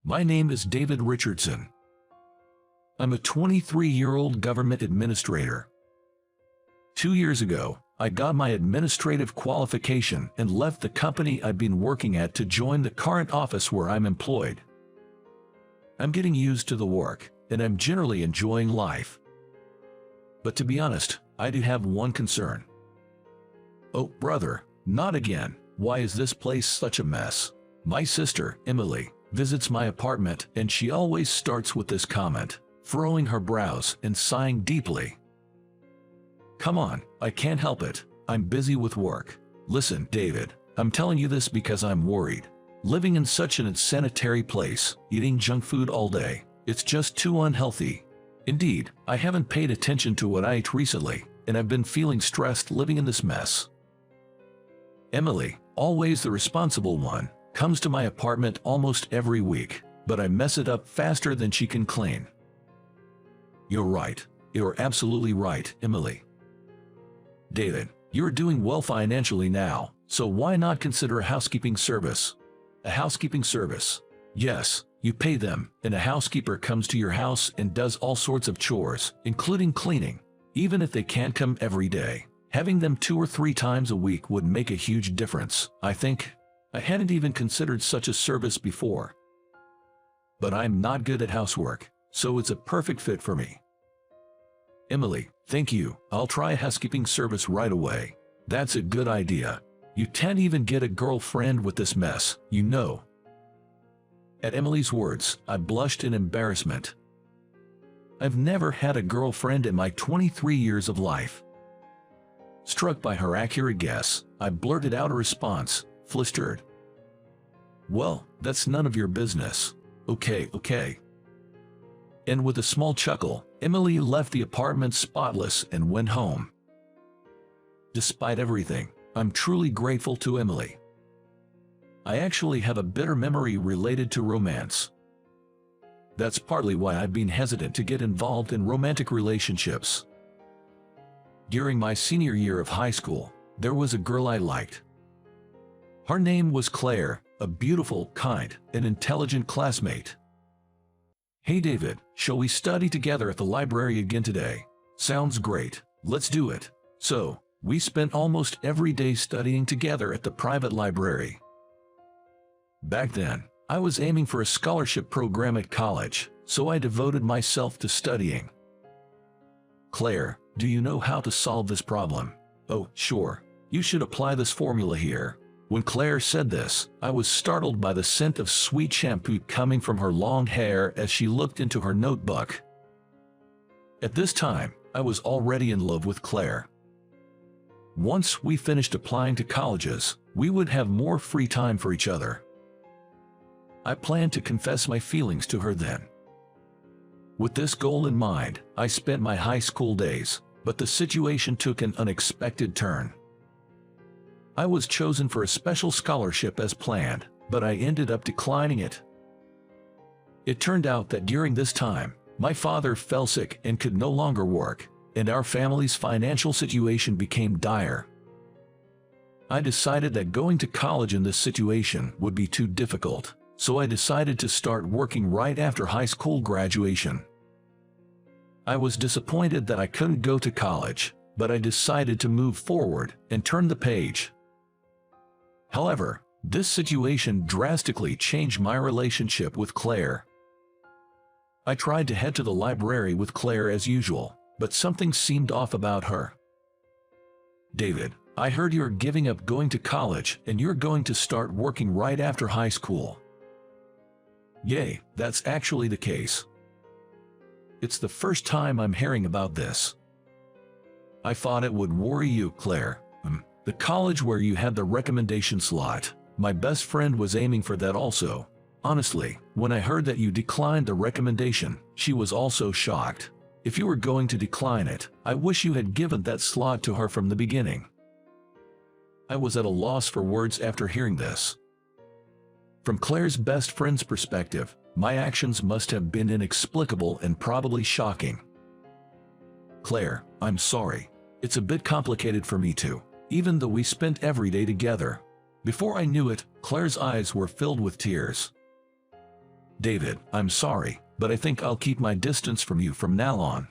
My name is David Richardson. I'm a 23-year-old government administrator. 2 years ago, I got my administrative qualification and left the company I've been working at to join the current office where I'm employed. I'm getting used to the work, and I'm generally enjoying life. But to be honest, I do have one concern. Oh, brother, not again. Why is this place such a mess? My sister, Emily, visits my apartment and she always starts with this comment, furrowing her brows and sighing deeply. Come on, I can't help it. I'm busy with work. Listen, David, I'm telling you this because I'm worried. Living in such an unsanitary place, eating junk food all day, it's just too unhealthy. Indeed, I haven't paid attention to what I ate recently, and I've been feeling stressed living in this mess. Emily, always the responsible one, comes to my apartment almost every week, but I mess it up faster than she can clean. You're right. You're absolutely right, Emily. David, you're doing well financially now, so why not consider a housekeeping service? A housekeeping service. Yes, you pay them, and a housekeeper comes to your house and does all sorts of chores, including cleaning. Even if they can't come every day, having them 2 or 3 times a week would make a huge difference, I think. I hadn't even considered such a service before. But I'm not good at housework, so it's a perfect fit for me. Emily, thank you. I'll try a housekeeping service right away. That's a good idea. You can't even get a girlfriend with this mess, you know. At Emily's words, I blushed in embarrassment. I've never had a girlfriend in my 23 years of life. Struck by her accurate guess, I blurted out a response, flustered. Well, that's none of your business. Okay. And with a small chuckle, Emily left the apartment spotless and went home. Despite everything, I'm truly grateful to Emily. I actually have a bitter memory related to romance. That's partly why I've been hesitant to get involved in romantic relationships. During my senior year of high school, there was a girl I liked. Her name was Claire, a beautiful, kind, and intelligent classmate. Hey David, shall we study together at the library again today? Sounds great, let's do it. So, we spent almost every day studying together at the private library. Back then, I was aiming for a scholarship program at college, so I devoted myself to studying. Claire, do you know how to solve this problem? Oh, sure. You should apply this formula here. When Claire said this, I was startled by the scent of sweet shampoo coming from her long hair as she looked into her notebook. At this time, I was already in love with Claire. Once we finished applying to colleges, we would have more free time for each other. I planned to confess my feelings to her then. With this goal in mind, I spent my high school days, but the situation took an unexpected turn. I was chosen for a special scholarship as planned, but I ended up declining it. It turned out that during this time, my father fell sick and could no longer work, and our family's financial situation became dire. I decided that going to college in this situation would be too difficult, so I decided to start working right after high school graduation. I was disappointed that I couldn't go to college, but I decided to move forward and turn the page. However, this situation drastically changed my relationship with Claire. I tried to head to the library with Claire as usual, but something seemed off about her. David, I heard you're giving up going to college and you're going to start working right after high school. Yay, that's actually the case. It's the first time I'm hearing about this. I thought it would worry you, Claire. The college where you had the recommendation slot, my best friend was aiming for that also. Honestly, when I heard that you declined the recommendation, she was also shocked. If you were going to decline it, I wish you had given that slot to her from the beginning. I was at a loss for words after hearing this. From Claire's best friend's perspective, my actions must have been inexplicable and probably shocking. Claire, I'm sorry. It's a bit complicated for me too, even though we spent every day together. Before I knew it, Claire's eyes were filled with tears. David, I'm sorry, but I think I'll keep my distance from you from now on."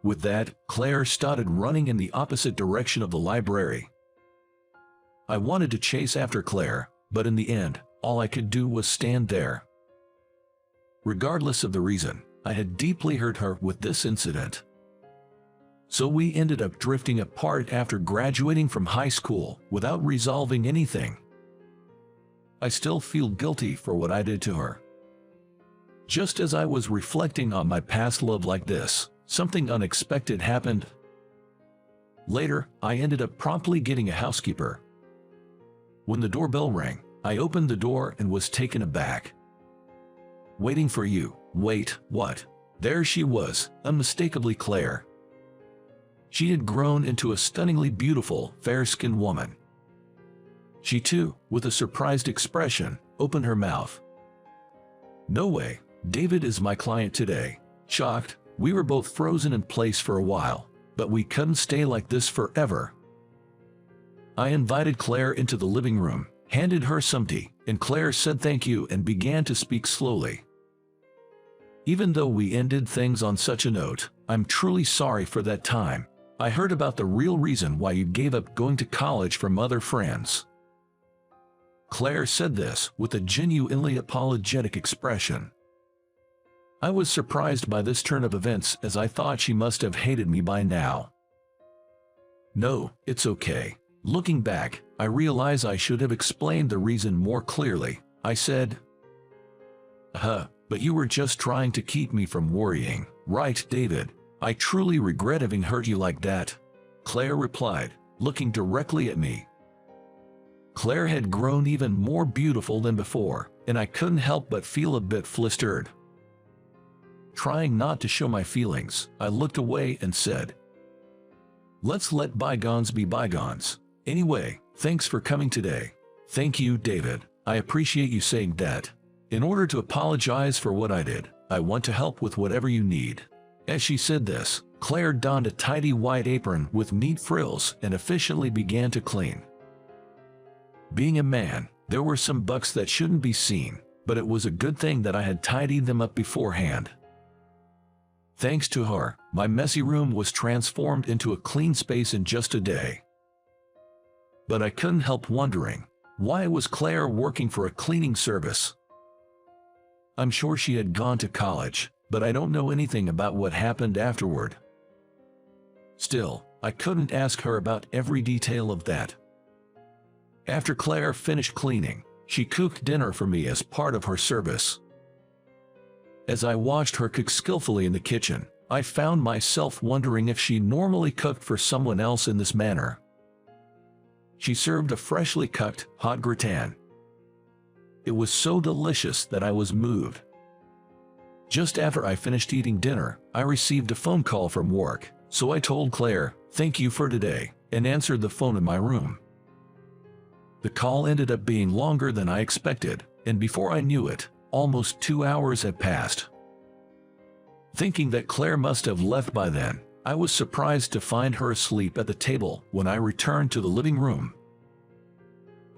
With that, Claire started running in the opposite direction of the library. I wanted to chase after Claire, but in the end, all I could do was stand there. Regardless of the reason, I had deeply hurt her with this incident. So we ended up drifting apart after graduating from high school without resolving anything. I still feel guilty for what I did to her. Just as I was reflecting on my past love like this, something unexpected happened. Later, I ended up promptly getting a housekeeper. When the doorbell rang, I opened the door and was taken aback. "Waiting for you." Wait, what? There she was, unmistakably Claire. She had grown into a stunningly beautiful, fair-skinned woman. She too, with a surprised expression, opened her mouth. "No way, David is my client today." Shocked, we were both frozen in place for a while, but we couldn't stay like this forever. I invited Claire into the living room, handed her some tea, and Claire said thank you and began to speak slowly. "Even though we ended things on such a note, I'm truly sorry for that time. I heard about the real reason why you gave up going to college from other friends." Claire said this with a genuinely apologetic expression. I was surprised by this turn of events as I thought she must have hated me by now. "No, it's okay. Looking back, I realize I should have explained the reason more clearly," I said. But you were just trying to keep me from worrying, right, David? I truly regret having hurt you like that," Claire replied, looking directly at me. Claire had grown even more beautiful than before, and I couldn't help but feel a bit flustered. Trying not to show my feelings, I looked away and said, "Let's let bygones be bygones. Anyway, thanks for coming today." "Thank you, David. I appreciate you saying that. In order to apologize for what I did, I want to help with whatever you need." As she said this, Claire donned a tidy white apron with neat frills and efficiently began to clean. Being a man, there were some bugs that shouldn't be seen, but it was a good thing that I had tidied them up beforehand. Thanks to her, my messy room was transformed into a clean space in just a day. But I couldn't help wondering, why was Claire working for a cleaning service? I'm sure she had gone to college, but I don't know anything about what happened afterward. Still, I couldn't ask her about every detail of that. After Claire finished cleaning, she cooked dinner for me as part of her service. As I watched her cook skillfully in the kitchen, I found myself wondering if she normally cooked for someone else in this manner. She served a freshly cooked, hot gratin. It was so delicious that I was moved. Just after I finished eating dinner, I received a phone call from work, so I told Claire, "Thank you for today," and answered the phone in my room. The call ended up being longer than I expected, and before I knew it, almost 2 hours had passed. Thinking that Claire must have left by then, I was surprised to find her asleep at the table when I returned to the living room.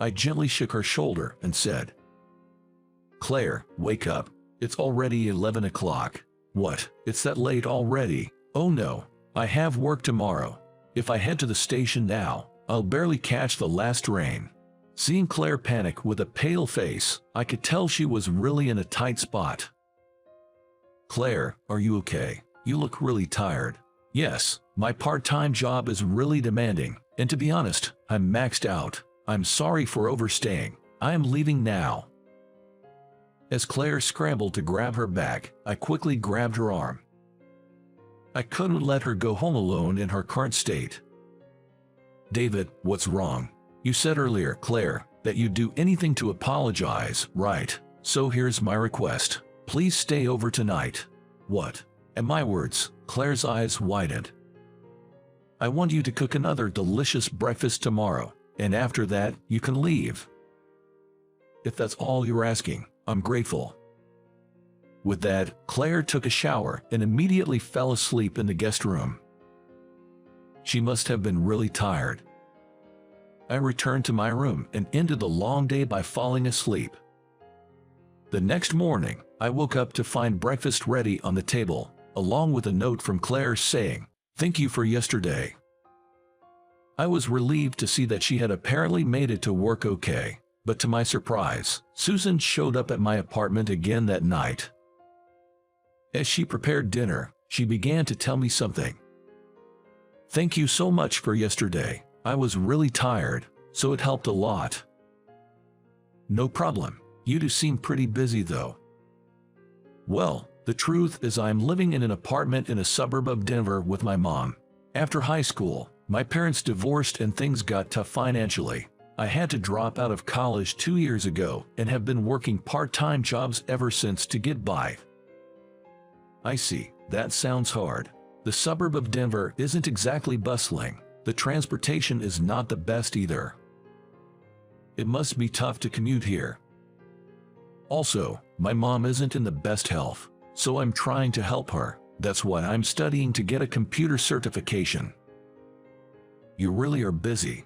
I gently shook her shoulder and said, "Claire, wake up. It's already 11 o'clock. What, it's that late already? Oh no, I have work tomorrow. If I head to the station now, I'll barely catch the last train." Seeing Claire panic with a pale face, I could tell she was really in a tight spot. "Claire, are you okay? You look really tired." "Yes, my part-time job is really demanding, and to be honest, I'm maxed out. I'm sorry for overstaying. I am leaving now." As Claire scrambled to grab her bag, I quickly grabbed her arm. I couldn't let her go home alone in her current state. "David, what's wrong? You said earlier, Claire, that you'd do anything to apologize, right? So here's my request. Please stay over tonight." "What?" At my words, Claire's eyes widened. "I want you to cook another delicious breakfast tomorrow, and after that, you can leave. If that's all you're asking, I'm grateful." With that, Claire took a shower and immediately fell asleep in the guest room. She must have been really tired. I returned to my room and ended the long day by falling asleep. The next morning, I woke up to find breakfast ready on the table, along with a note from Claire saying, "Thank you for yesterday." I was relieved to see that she had apparently made it to work okay, but to my surprise, Susan showed up at my apartment again that night. As she prepared dinner, she began to tell me something. "Thank you so much for yesterday. I was really tired, so it helped a lot." "No problem. You do seem pretty busy though." "Well, the truth is I'm living in an apartment in a suburb of Denver with my mom. After high school, my parents divorced and things got tough financially. I had to drop out of college 2 years ago and have been working part-time jobs ever since to get by." "I see. That sounds hard. The suburb of Denver isn't exactly bustling. The transportation is not the best either. It must be tough to commute here. Also, my mom isn't in the best health, so I'm trying to help her. That's why I'm studying to get a computer certification." "You really are busy."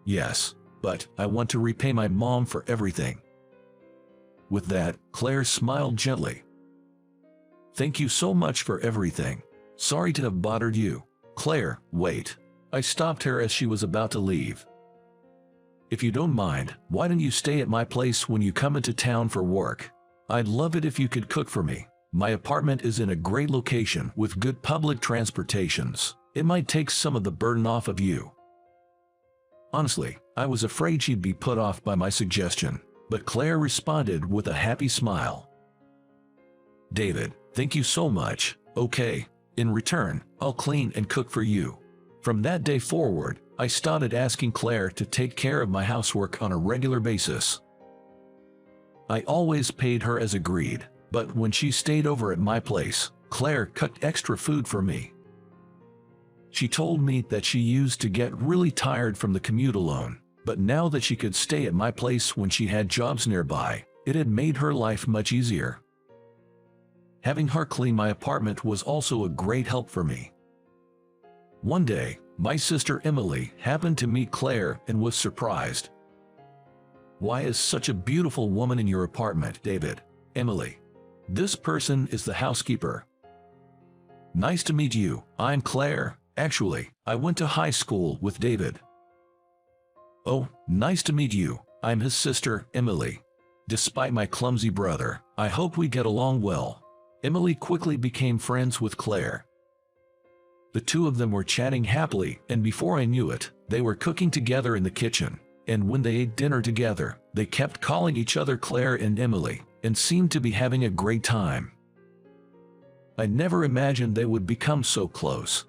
"Yes, but I want to repay my mom for everything." With that, Claire smiled gently. "Thank you so much for everything. Sorry to have bothered you." "Claire, wait." I stopped her as she was about to leave. "If you don't mind, why don't you stay at my place when you come into town for work? I'd love it if you could cook for me. My apartment is in a great location with good public transportations. It might take some of the burden off of you." Honestly, I was afraid she'd be put off by my suggestion, but Claire responded with a happy smile. "David, thank you so much. Okay, in return, I'll clean and cook for you." From that day forward, I started asking Claire to take care of my housework on a regular basis. I always paid her as agreed, but when she stayed over at my place, Claire cooked extra food for me. She told me that she used to get really tired from the commute alone, but now that she could stay at my place when she had jobs nearby, it had made her life much easier. Having her clean my apartment was also a great help for me. One day, my sister Emily happened to meet Claire and was surprised. "Why is such a beautiful woman in your apartment, David?" "Emily. This person is the housekeeper." "Nice to meet you. I'm Claire. Actually, I went to high school with David." "Oh, nice to meet you. I'm his sister, Emily. Despite my clumsy brother, I hope we get along well." Emily quickly became friends with Claire. The two of them were chatting happily, and before I knew it, they were cooking together in the kitchen. And when they ate dinner together, they kept calling each other Claire and Emily, and seemed to be having a great time. I never imagined they would become so close.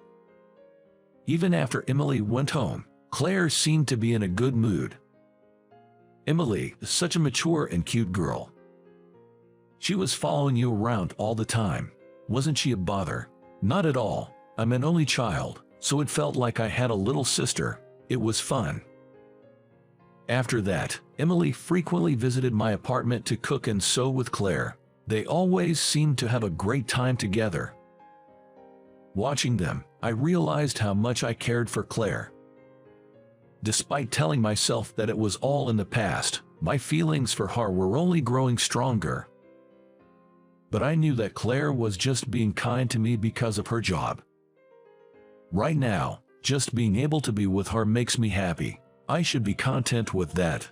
Even after Emily went home, Claire seemed to be in a good mood. Emily is such a mature and cute girl. She was following you around all the time. Wasn't she a bother? Not at all. I'm an only child, so it felt like I had a little sister. It was fun. After that, Emily frequently visited my apartment to cook and sew with Claire. They always seemed to have a great time together. Watching them, I realized how much I cared for Claire. Despite telling myself that it was all in the past, my feelings for her were only growing stronger. But I knew that Claire was just being kind to me because of her job. Right now, just being able to be with her makes me happy. I should be content with that.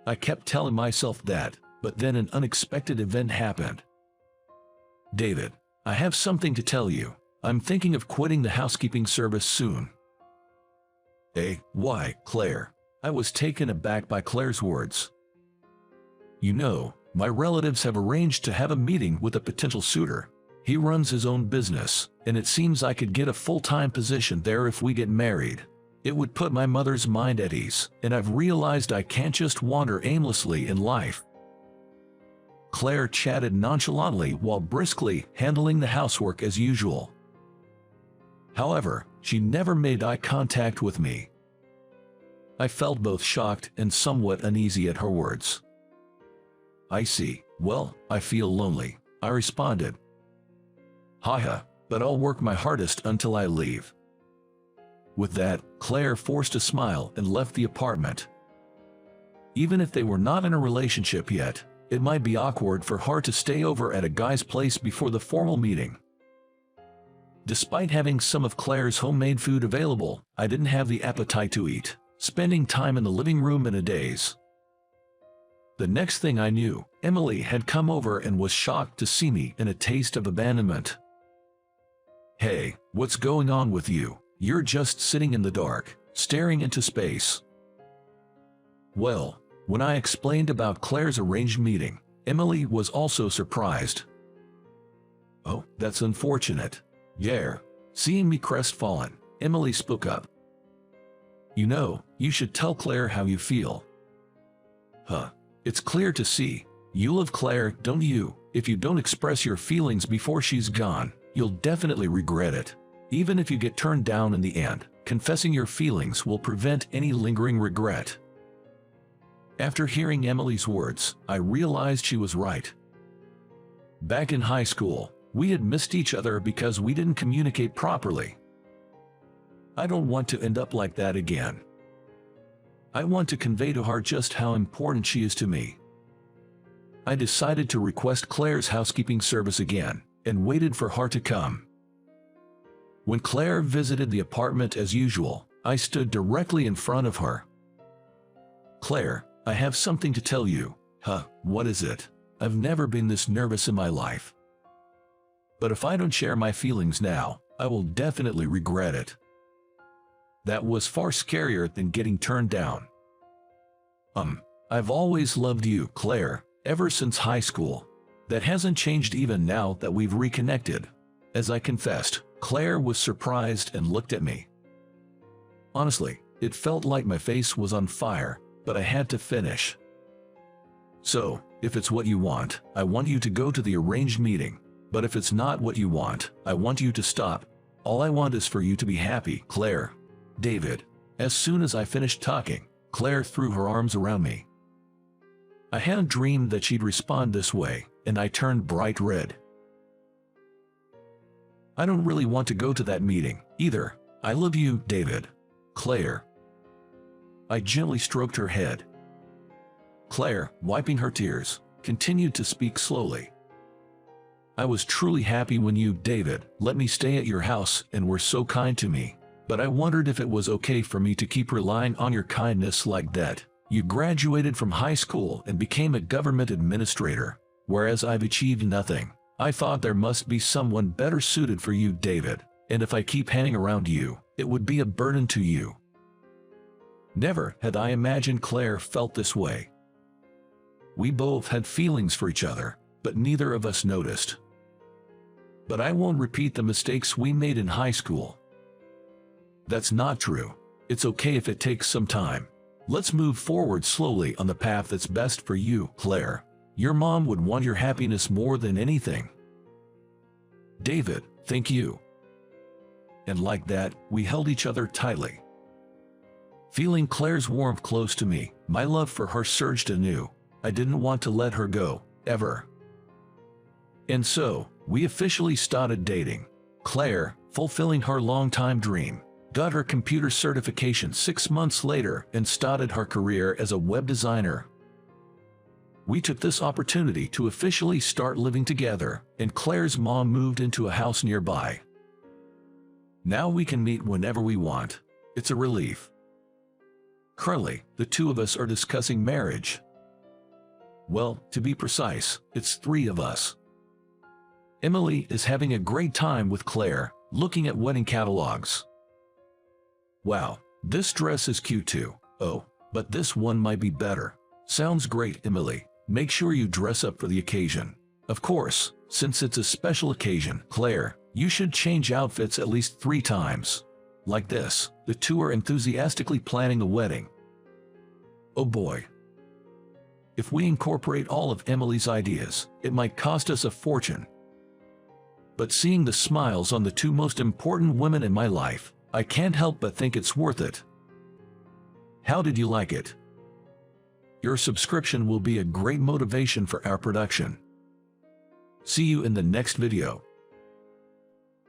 I kept telling myself that, but then an unexpected event happened. "David, I have something to tell you. I'm thinking of quitting the housekeeping service soon." "Eh, why, Claire?" I was taken aback by Claire's words. "You know, my relatives have arranged to have a meeting with a potential suitor. He runs his own business, and it seems I could get a full-time position there if we get married. It would put my mother's mind at ease, and I've realized I can't just wander aimlessly in life." Claire chatted nonchalantly while briskly handling the housework as usual. However, she never made eye contact with me. I felt both shocked and somewhat uneasy at her words. "I see. Well, I feel lonely," I responded. "Haha, but I'll work my hardest until I leave." With that, Claire forced a smile and left the apartment. Even if they were not in a relationship yet, it might be awkward for her to stay over at a guy's place before the formal meeting. Despite having some of Claire's homemade food available, I didn't have the appetite to eat, spending time in the living room in a daze. The next thing I knew, Emily had come over and was shocked to see me in a taste of abandonment. "Hey, what's going on with you? You're just sitting in the dark, staring into space." Well, when I explained about Claire's arranged meeting, Emily was also surprised. "Oh, that's unfortunate." "Yeah." Seeing me crestfallen, Emily spoke up. "You know, you should tell Claire how you feel." "Huh. It's clear to see. You love Claire, don't you? If you don't express your feelings before she's gone, you'll definitely regret it. Even if you get turned down in the end, confessing your feelings will prevent any lingering regret." After hearing Emily's words, I realized she was right. Back in high school, we had missed each other because we didn't communicate properly. I don't want to end up like that again. I want to convey to her just how important she is to me. I decided to request Claire's housekeeping service again, and waited for her to come. When Claire visited the apartment as usual, I stood directly in front of her. "Claire, I have something to tell you." "Huh, what is it?" "I've never been this nervous in my life. But if I don't share my feelings now, I will definitely regret it." That was far scarier than getting turned down. I've always loved you, Claire, ever since high school. That hasn't changed even now that we've reconnected." As I confessed, Claire was surprised and looked at me. Honestly, it felt like my face was on fire, but I had to finish. "So, if it's what you want, I want you to go to the arranged meeting. But if it's not what you want, I want you to stop. All I want is for you to be happy, Claire." "David." As soon as I finished talking, Claire threw her arms around me. I hadn't dreamed that she'd respond this way, and I turned bright red. "I don't really want to go to that meeting, either. I love you, David." "Claire." I gently stroked her head. Claire, wiping her tears, continued to speak slowly. "I was truly happy when you, David, let me stay at your house and were so kind to me. But I wondered if it was okay for me to keep relying on your kindness like that. You graduated from high school and became a government administrator, whereas I've achieved nothing. I thought there must be someone better suited for you, David, and if I keep hanging around you, it would be a burden to you." Never had I imagined Claire felt this way. We both had feelings for each other, but neither of us noticed. "But I won't repeat the mistakes we made in high school." "That's not true. It's okay if it takes some time. Let's move forward slowly on the path that's best for you, Claire. Your mom would want your happiness more than anything." "David, thank you." And like that, we held each other tightly. Feeling Claire's warmth close to me, my love for her surged anew. I didn't want to let her go, ever. And so, we officially started dating. Claire, fulfilling her long-time dream, got her computer certification 6 months later and started her career as a web designer. We took this opportunity to officially start living together, and Claire's mom moved into a house nearby. Now we can meet whenever we want. It's a relief. Currently, the two of us are discussing marriage. Well, to be precise, it's 3 of us. Emily is having a great time with Claire, looking at wedding catalogs. "Wow, this dress is cute too. Oh, but this one might be better." "Sounds great, Emily. Make sure you dress up for the occasion." "Of course, since it's a special occasion, Claire, you should change outfits at least 3 times." Like this, the two are enthusiastically planning a wedding. Oh boy. If we incorporate all of Emily's ideas, it might cost us a fortune. But seeing the smiles on the 2 most important women in my life, I can't help but think it's worth it. How did you like it? Your subscription will be a great motivation for our production. See you in the next video.